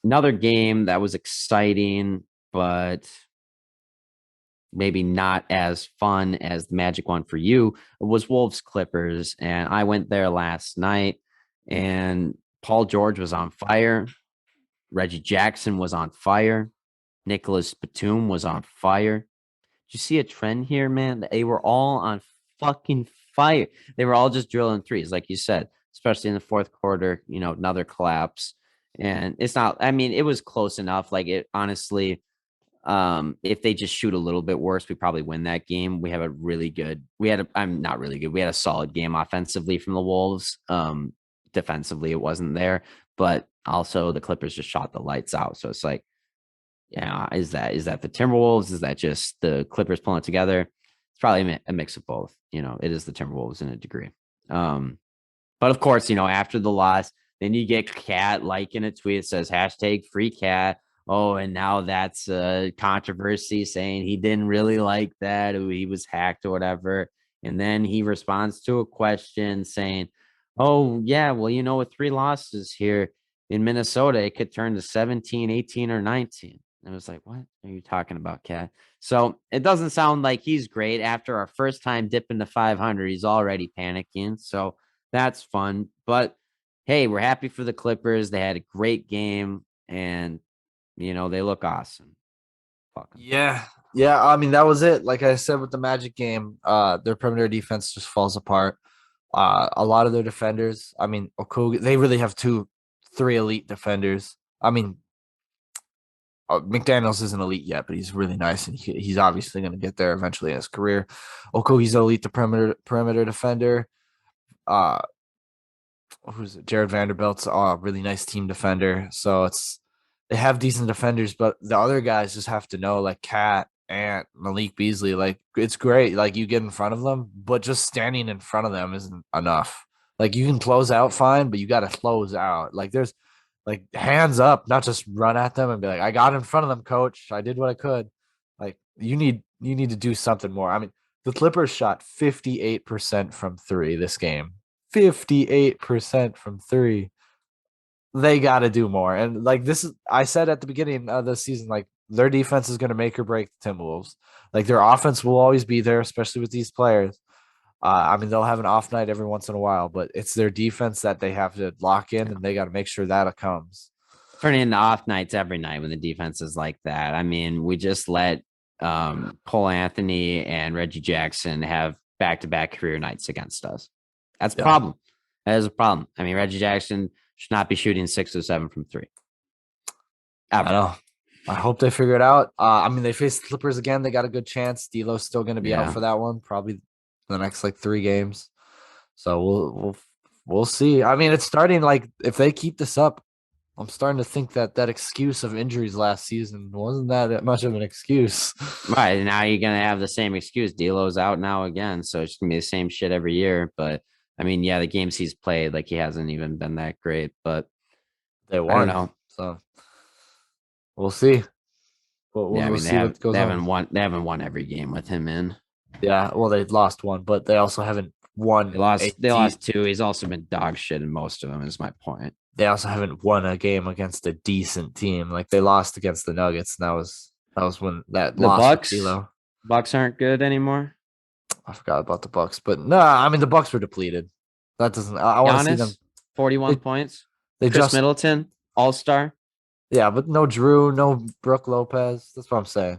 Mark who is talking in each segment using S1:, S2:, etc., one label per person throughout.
S1: Another game that was exciting, but maybe not as fun as the Magic one for you was Wolves Clippers. And I went there last night, and Paul George was on fire. Reggie Jackson was on fire. Nicholas Batum was on fire. Did you see a trend here, man? They were all on fucking fire. They were all just drilling threes, like you said, especially in the fourth quarter, another collapse. And it's not, I mean, it was close enough. Like it honestly, if they just shoot a little bit worse, we probably win that game. We have a really good, we had a, I'm not really good. We had a solid game offensively from the Wolves. Defensively, it wasn't there, but also the Clippers just shot the lights out. So it's like, yeah, is that the Timberwolves? Is that just the Clippers pulling it together? It's probably a mix of both. It is the Timberwolves in a degree. But of course, after the loss, then you get Cat liking a tweet that says hashtag free Cat. Oh, and now that's a controversy saying he didn't really like that, or he was hacked or whatever. And then he responds to a question saying, oh, yeah, well, with 3 losses here in Minnesota, it could turn to 17, 18, or 19. And I was like, what are you talking about, Cat? So it doesn't sound like he's great. After our first time dipping to 500, he's already panicking. So that's fun. But hey, we're happy for the Clippers. They had a great game, and they look awesome. Fuck 'em.
S2: Yeah. Yeah, I mean that was it. Like I said with the Magic game, their perimeter defense just falls apart. A lot of their defenders, I mean, Okogie, they really have three elite defenders. I mean, McDaniels isn't elite yet, but he's really nice, and he's obviously going to get there eventually in his career. Okogie's elite, the perimeter defender. Uh, who's it? Jared Vanderbilt's a really nice team defender. So they have decent defenders, but the other guys just have to know, like Cat, Ant, Malik Beasley, like it's great. Like you get in front of them, but just standing in front of them isn't enough. Like you can close out fine, but you got to close out. Like there's like hands up, not just run at them and be like, I got in front of them, coach. I did what I could. Like you need to do something more. I mean, the Clippers shot 58% from three this game. 58% from three. They got to do more. And like this is, I said at the beginning of the season, like their defense is going to make or break the Timberwolves. Like their offense will always be there, especially with these players. I mean, they'll have an off night every once in a while, but it's their defense that they have to lock in,
S1: Yeah.
S2: and they got to make sure that it comes.
S1: Turning into off nights every night when the defense is like that. I mean, we just let Cole Anthony and Reggie Jackson have back-to-back career nights against us. That's a
S2: Yeah,
S1: problem. That is a problem. I mean, Reggie Jackson should not be shooting 6 or 7 from three
S2: I
S1: ever.
S2: know. I hope they figure it out. I mean, they face the Clippers again. They got a good chance. D'Lo's still going to be out
S1: Yeah.
S2: for that one, probably the next like 3 games. So we'll see. I mean, it's starting like if they keep this up, I'm starting to think that excuse of injuries last season wasn't that much of an excuse.
S1: Right. Now you're gonna have the same excuse. D'Lo's out now again, so it's gonna be the same shit every year. But I mean, yeah, the games he's played, like he hasn't even been that great. But
S2: They
S1: I don't
S2: won,
S1: know.
S2: so we'll see. But
S1: Yeah, I
S2: we'll
S1: mean
S2: see what goes
S1: they
S2: on.
S1: haven't won every game with him in.
S2: Yeah, well, they lost one, but they also haven't
S1: They
S2: won
S1: lost they lost two. He's also been dog shit in most of them, is my point.
S2: they also haven't won a game against a decent team. Like they lost against the Nuggets, and that was when that
S1: The
S2: loss with
S1: Bucks
S2: D'Lo.
S1: Bucks aren't good anymore.
S2: I forgot about the Bucks, but no, I mean the Bucks were depleted. That doesn't. I want to see them.
S1: Giannis, 41
S2: They
S1: points.
S2: they
S1: Chris
S2: just
S1: Middleton, all-star.
S2: yeah, but no Drew, no Brooke Lopez. That's what I'm saying.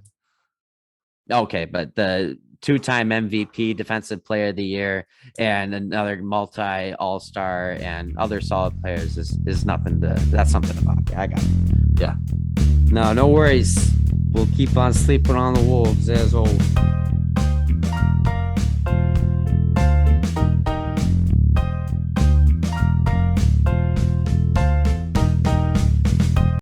S1: Okay, but the two-time MVP, Defensive Player of the Year, and another multi All-Star and other solid players is nothing to. That's something about it. I got it.
S2: Yeah.
S1: No worries. We'll keep on sleeping on the Wolves as always.